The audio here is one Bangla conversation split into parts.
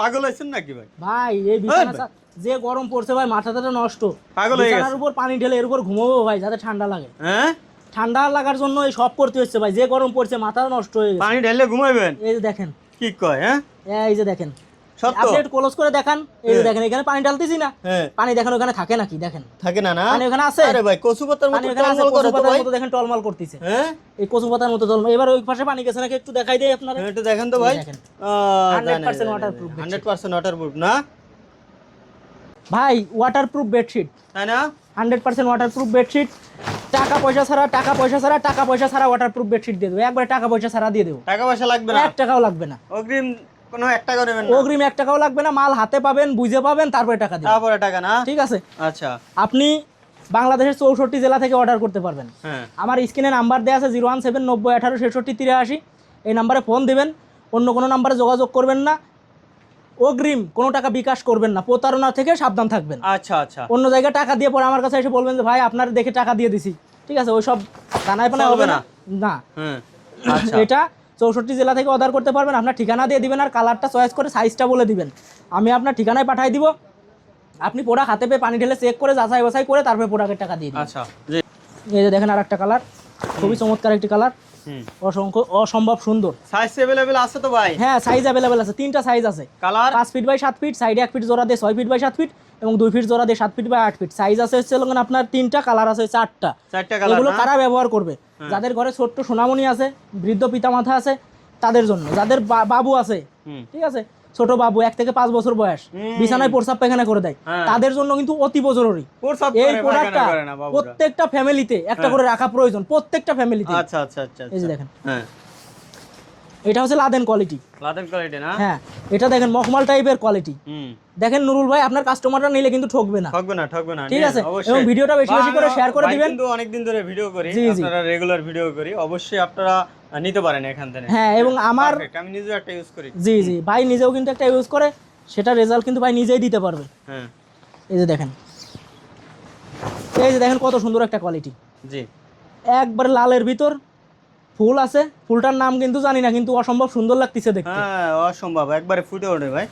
পাগল হইছেন নাকি ভাই? ভাই এই বিছানা যে গরম পড়ছে ভাই, মাথাটা নষ্ট। পাগল হয়ে গেছে। বিছানার উপর পানি ঢেলে এর উপর ঘুমাবো ভাই, যাতে ঠান্ডা লাগে। হ্যাঁ, ঠান্ডা লাগার জন্য এই সব করতে হচ্ছে ভাই, যে গরম পড়ছে মাথা নষ্ট হয়ে গেছে। পানি ঢেলে ঘুমাইবেন? এই যে দেখেন, কি কয়? হ্যাঁ, এই যে দেখেন, সত্য? আপনি একটু ক্লোজ করে দেখান। এই যে দেখেন, এখানে পানি ঢালতেছি না, হ্যাঁ, পানি দেখেন ওখানে থাকে নাকি দেখেন। থাকে না না? পানি ওখানে আছে। আরে ভাই কচু পাতার মতো পানি ওখানে আছে, টলমল করে কচু তো পাতার ভাই। মতো দেখেন টলমল করতেছে। হ্যাঁ, এই কচু পাতার মতো টলমল। এবার ওই পাশে পানি গেছে নাকি একটু দেখাই দেই আপনারা। একটু দেখেন তো ভাই। দেখেন, 100% 100% waterproof 100% ওয়াটারপ্রুফ না ভাই, ওয়াটারপ্রুফ বেডশিট, তাই না? 100% ওয়াটারপ্রুফ বেডশিট। টাকা পয়সা ছাড়া, টাকা পয়সা ছাড়া, টাকা পয়সা ছাড়া ওয়াটারপ্রুফ বেডশিট দিয়ে দেবো। একবারে টাকা পয়সা ছাড়া দিয়ে দেবো। টাকা পয়সা লাগবে না? 1 টাকাও লাগবে না। অগ্রিম কোনো 1 টাকা নেবেন না? অগ্রিম 1 টাকাও লাগবে না। মাল হাতে পাবেন, বুঝে পাবেন, তারপরে টাকা দিবেন। তারপরে টাকা না? ঠিক আছে। আচ্ছা, আপনি বাংলাদেশের 64 জেলা থেকে অর্ডার করতে পারবেন। হ্যাঁ, আমার স্ক্রিনে নাম্বার দেওয়া আছে 017 90 18 66 83। এই নাম্বারে ফোন দিবেন, অন্য কোনো নাম্বারে যোগাযোগ করবেন না। অগ্রিম কোনো টাকা বিকাশ করবেন না, প্রতারণা থেকে সাবধান থাকবেন। আচ্ছা আচ্ছা, অন্য জায়গায় টাকা দিয়ে পরে আমার কাছে এসে বলবেন যে ভাই আপনার দেখে টাকা দিয়ে দিছি, ঠিক আছে, ওই সব জানাই পানা হবে না। না, হ্যাঁ, আচ্ছা, এটা 64 জেলা থেকে অর্ডার করতে পারবেন। আপনার ঠিকানা দিয়ে দিবেন আর কালারটা চয়েস করে সাইজটা বলে দিবেন, আমি আপনার ঠিকানায় পাঠিয়ে দিব। আপনি প্রোডাক্ট হাতে পেয়ে পানি ঢেলে চেক করে যাচাই বাছাই করে তারপরে প্রোডাক্টের টাকা দিয়ে দিবেন। আচ্ছা, জি, এই যে দেখেন আরেকটা কালার, খুবই চমৎকার একটি কালার, অসম্ভব সুন্দর। সাইজ अवेलेबल আছে তো ভাই? হ্যাঁ, সাইজ अवेलेबल আছে, 3টা সাইজ আছে। কালার 5 ফিট বাই 7 ফিট, সাইডে 1 ফিট জোড়া দিয়ে 6 ফিট বাই 7 ফিট এবং 2 ফিট জোড়া দিয়ে 7 ফিট বাই 8 ফিট। সাইজ আছে হচ্ছে আপনার 3টা, কালার আছে 4টা। 4টা কালার। এগুলো কারা ব্যবহার করবে? যাদের ঘরে ছোট্ট সোনামণি আছে, বৃদ্ধ পিতামাতা আছে, তাদের জন্য। যাদের বাবু আছে, ঠিক আছে, ছোট বাবু 1 থেকে 5 বছর বয়স, বিছানায় প্রস্রাব পায়খানা করে দেয়, তাদের জন্য কিন্তু অতীব জরুরি এই প্রোডাক্টটা। প্রত্যেকটা ফ্যামিলিতে একটা করে রাখা প্রয়োজন, প্রত্যেকটা ফ্যামিলিতে। আচ্ছা আচ্ছা আচ্ছা, এই যে দেখেন, হ্যাঁ, এটা হচ্ছে লাদেন কোয়ালিটি। লাদেন কোয়ালিটি না? হ্যাঁ, এটা দেখেন মখমল টাইপের কোয়ালিটি। দেখেন নুরুল ভাই, আপনার কাস্টমাররা নিলে কিন্তু ঠকবে না, ঠকবে না, ঠকবে না, ঠিক আছে। এবং ভিডিওটা বেশি বেশি করে শেয়ার করে দিবেন। কিন্তু অনেক দিন ধরে ভিডিও করি, আপনারা রেগুলার ভিডিও করি, অবশ্যই আপনারা নিতে পারেন এখান থেকে। হ্যাঁ, এবং আমার আমি নিজেও একটা ইউজ করি। জি জি, ভাই নিজেও কিন্তু একটা ইউজ করে, সেটা রেজাল্ট কিন্তু ভাই নিজেই দিতে পারবে। হ্যাঁ, এই যে দেখেন, এই যে দেখেন কত সুন্দর একটা কোয়ালিটি। জি, একবার লালের ভিতর ফুল আছে, ফুলটার নাম কিন্তু জানি না, কিন্তু অসম্ভব সুন্দর লাগতেছে দেখতে। হ্যাঁ, অসম্ভব, একবারে ফুটে ওঠে ভাই।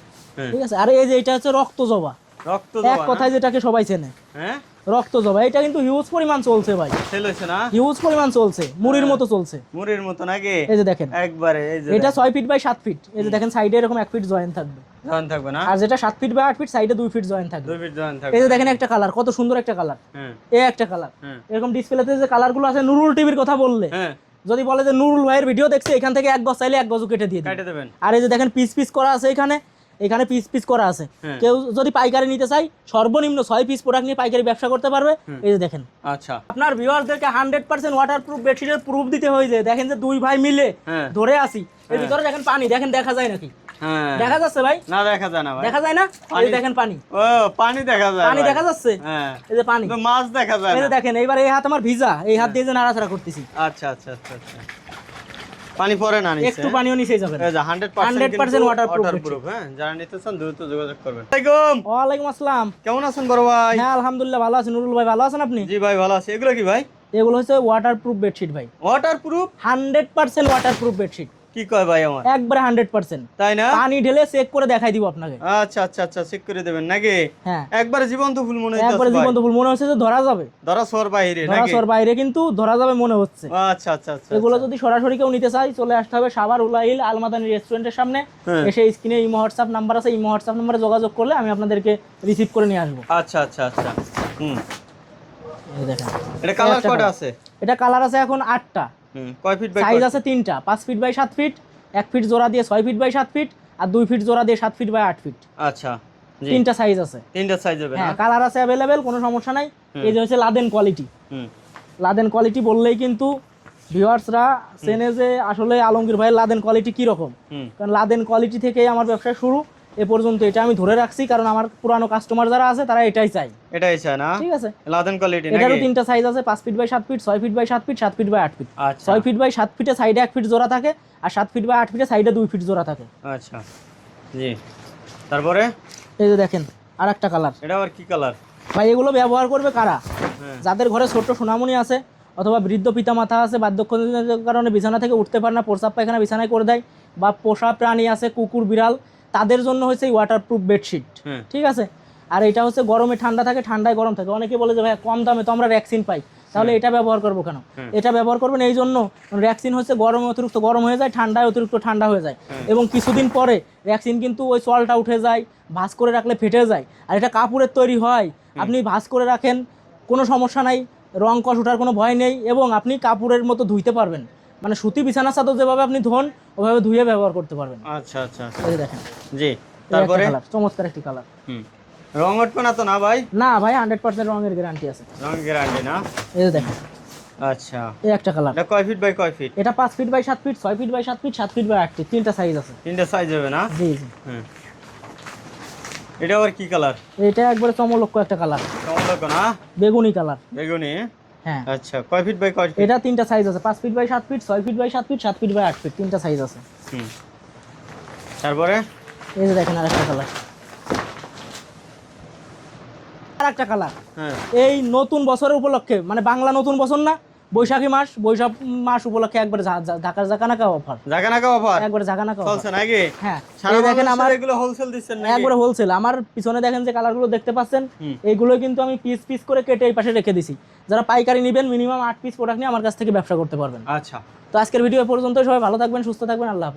ঠিক আছে। আর এই যে এটা হচ্ছে রক্ত জবা, রক্ত এক জবা, কথায় যেটাকে সবাই চেনে। হ্যাঁ, রক্ত জবা, এটা কিন্তু হিউজ পরিমাণ চলছে ভাই, সেল হইছে না? হিউজ পরিমাণ চলছে, মুড়ির মতো চলছে, মুড়ির মতো নাকি? এই যে দেখেন, একবারে এই যে এটা 6 ফিট বাই 7 ফিট। এই যে দেখেন সাইডে এরকম 1 ফিট জয়েন্ট থাকবে, জয়েন থাকবে না? আর যেটা 7 ফিট বাই 8 ফিট সাইডে 2 ফিট জয়েন্ট থাকবে। 2 ফিট জয়েন থাকবে। এই যে দেখেন একটা কালার, কত সুন্দর একটা কালার, হ্যাঁ, এই একটা কালার। হ্যাঁ, এরকম ডিসপ্লেতে যে কালারগুলো আছে, নুরুল টিভির কথা বললে, হ্যাঁ, যদি বলে যে নুরুল ভাইয়ের ভিডিও দেখছে, এখান থেকে 1 গজ চাইলে 1 গজও কেটে দিয়ে কেটে দেবেন। দেবেন। আর এই যে দেখেন পিস পিস করা আছে, এখানে এখানে পিস পিস করা আছে। হ্যাঁ। কেউ যদি পাইকারি নিতে চাই, সর্বনিম্ন 6 পিস প্রোডাক্ট নিয়ে পাইকারি ব্যবসা করতে পারবে। এই যে দেখেন, আচ্ছা, আপনার ভিউয়ারদেরকে 100% ওয়াটারপ্রুফ বেডশিটের প্রুফ দিতে হয়ে যায়। দেখেন যে 2 ভাই মিলে হ্যাঁ, ধরে আসি, এর ভিতরে দেখেন পানি, দেখেন দেখা যায় নাকি? হ্যাঁ, দেখা যাচ্ছে ভাই? না দেখা যায় না ভাই। দেখা যায় না? এই যে দেখেন পানি, ও পানি দেখা যায়, পানি দেখা যাচ্ছে। হ্যাঁ, এই যে পানি, তো মাছ দেখা যায় এই না। যে দেখেন, এইবার এই হাত আমার ভিজা, এই হাত দিয়ে যে নাড়াচাড়া করতেছি, আচ্ছা আচ্ছা আচ্ছা আচ্ছা, পানি পড়ে না নিচে? একটু পানিও নিচে যাবে না। এই যে 100% ওয়াটারপ্রুফ। হ্যাঁ, যারা নিতে চান দ্রুত যোগাযোগ করবেন। আসসালামু আলাইকুম। ওয়ালাইকুম আসসালাম। কেমন আছেন বড় ভাই? হ্যাঁ, আলহামদুলিল্লাহ ভালো আছি। নুরুল ভাই ভালো আছেন আপনি? জি ভাই ভালো আছি। এগুলো কি ভাই? এগুলো হচ্ছে ওয়াটারপ্রুফ বেডশিট ভাই, ওয়াটারপ্রুফ? 100% ওয়াটারপ্রুফ বেডশিট, কি কয় ভাই আমার? একবারে 100%। তাই না? পানি ঢেলে চেক করে দেখাই দিব আপনাকে। আচ্ছা আচ্ছা আচ্ছা, চেক করে দেবেন নাকি? হ্যাঁ, একবারে জীবন্ত ফুল মনে হচ্ছে একবারে ভাই। জীবন্ত ফুল মনে হচ্ছে যে ধরা যাবে, ধরা সর বাইরে ধরা নাকি? সর বাইরে কিন্তু ধরা যাবে মনে হচ্ছে। আচ্ছা আচ্ছা আচ্ছা, এগুলো যদি সরাসরি কেউ নিতে চাই, চলে আসতে হবে সাভার উলাইল আলমাদানি রেস্টুরেন্টের সামনে। হ্যাঁ। এসে স্ক্রিনে ইমো হোয়াটসঅ্যাপ নাম্বার আছে, ইমো হোয়াটসঅ্যাপ নাম্বারে যোগাযোগ করলে আমি আপনাদেরকে রিসিভ করে নিয়ে আসবো। আচ্ছা আচ্ছা আচ্ছা, এই দেখেন, এটা কালার কয়টা আছে? এটা কালার আছে এখন 8টা। কয় ফিট বাই? সাইজ আছে 3টা, 5 ফিট বাই 7 ফিট, 1 ফিট জোড়া দিয়ে 6 ফিট বাই 7 ফিট, আর 2 ফিট জোড়া দিয়ে 7 ফিট বাই 8 ফিট। আচ্ছা, জি, 3টা সাইজ আছে। 3টা সাইজ হবে না? হ্যাঁ, কালার আছে अवेलेबल, কোনো সমস্যা নাই। এই যে হচ্ছে লাদেন কোয়ালিটি। লাদেন কোয়ালিটি বললেই কিন্তু ভিউয়ার্সরা চেনে যে আসলে আলমগীর ভাইয়ের লাদেন কোয়ালিটি কি রকম। কারণ লাদেন কোয়ালিটি থেকেই আমার ব্যবসা শুরু, এ পর্যন্ত এটা আমি ধরে রাখছি, কারণ আমার পুরানো কাস্টমার যারা আছে তারা এটাই চাই। এটাই চাই না? ঠিক আছে, লাদেন কোয়ালিটি নাকি? এটারও 3টা সাইজ আছে, 5 feet by 7 feet, 6 feet by 7 feet, 7 feet by 8 feet. আচ্ছা, 6 ফিট বাই 7 ফিটে সাইডে 1 ফিট জোড়া থাকে, আর 7 ফিট বাই 8 ফিটে সাইডে 2 ফিট জোড়া থাকে। আচ্ছা, জি, তারপরে এই যে দেখেন আরেকটা কালার। এটা আবার কি কালার ভাই? এগুলো ব্যবহার করবে কারা? হ্যাঁ, যাদের ঘরে ছোট্ট সোনামণি আছে, অথবা বৃদ্ধ পিতামাতা আছে, বার্ধক্যজনিত কারণে বিছানা থেকে উঠতে পারে না, প্রস্রাব পায়খানা বিছানায় করে দেয়, বা পোষা প্রাণী আছে, কুকুর বিড়াল, তাদের জন্য হচ্ছে ওয়াটারপ্রুফ বেডশিট, হ্যাঁ। ঠিক আছে। আর এটা হচ্ছে গরমে ঠান্ডা থাকে, ঠান্ডায় গরম থাকে। অনেকে বলে যে ভাই কম দামে তো আমরা র্যাক্সিন পাই, তাহলে এটা ব্যবহার করবো কেন? এটা ব্যবহার করবেন এই জন্য, র্যাক্সিন হচ্ছে গরমে অতিরিক্ত গরম হয়ে যায়, ঠান্ডায় অতিরিক্ত ঠান্ডা হয়ে যায়, এবং কিছুদিন পরে র্যাক্সিন কিন্তু ওই চলটা উঠে যায়, ভাঁজ করে রাখলে ফেটে যায়। আর এটা কাপড়ের তৈরি হয়, আপনি ভাঁজ করে রাখেন, কোনো সমস্যা নাই, রং কষ ওঠার কোনো ভয় নেই, এবং আপনি কাপড়ের মতো ধুইতে পারবেন। মানে সুতি বিছানা চাদর যেভাবে আপনি ধোন ওভাবে ধুয়ে ব্যবহার করতে পারবেন। আচ্ছা আচ্ছা আচ্ছা। এই দেখেন, জি, তারপরে চমৎকার একটি কালার। রং উঠবে না তো না ভাই? না ভাই, 100% রঙের গ্যারান্টি আছে। রং গ্যারান্টি না? এই দেখেন, আচ্ছা, এই একটা কালার। এটা কয় ফিট বাই কয় ফিট? এটা 5 feet by 7 feet, 6 feet by 7 feet, 7 feet by 8 feet, তিনটা সাইজ আছে। তিনটা সাইজ হবে না? জি জি। হ্যাঁ, এটা আবার কি কালার? এটা একবারে চমলক্ষ একটা কালার, চমৎকার না? বেগুনি কালার। বেগুনি? হ্যাঁ। আচ্ছা, কয় ফিট বাই কয় ফিট? এটা তিনটা সাইজ আছে, 5 feet by 7 feet, 6 feet by 7 feet, 7 feet by 8 feet, তিনটা সাইজ আছে। তারপরে এই যে দেখেন আরেকটা কালার, আরেকটা কালার। হ্যাঁ, এই নতুন বছরের উপলক্ষে, মানে বাংলা নতুন বছর না, বৈশাখী মাস উপলক্ষে একবারে ঢাকার জাকানাকা অফার, জাগানাকা অফার একবারে জাকানাকা চলছে অফার। নাকি? হ্যাঁ, সারা এই দেখেন আমার এগুলো হোলসেল দিচ্ছেন নাকি? একবারে হোলসেল। আমার পিছনে দেখেন যে কালারগুলো দেখতে পাচ্ছেন, এইগুলো কিন্তু আমি পিস পিস করে কেটে এই পাশে রেখে দিছি। যারা পাইকারি নেবেন মিনিমাম 8 পিস প্রোডাক্ট নিয়ে আমার কাছ থেকে ব্যবসা করতে পারবেন। আচ্ছা, তো আজকের ভিডিও পর্যন্ত, সবাই ভালো থাকবেন, সুস্থ থাকবেন, আল্লাহ হাফেজ।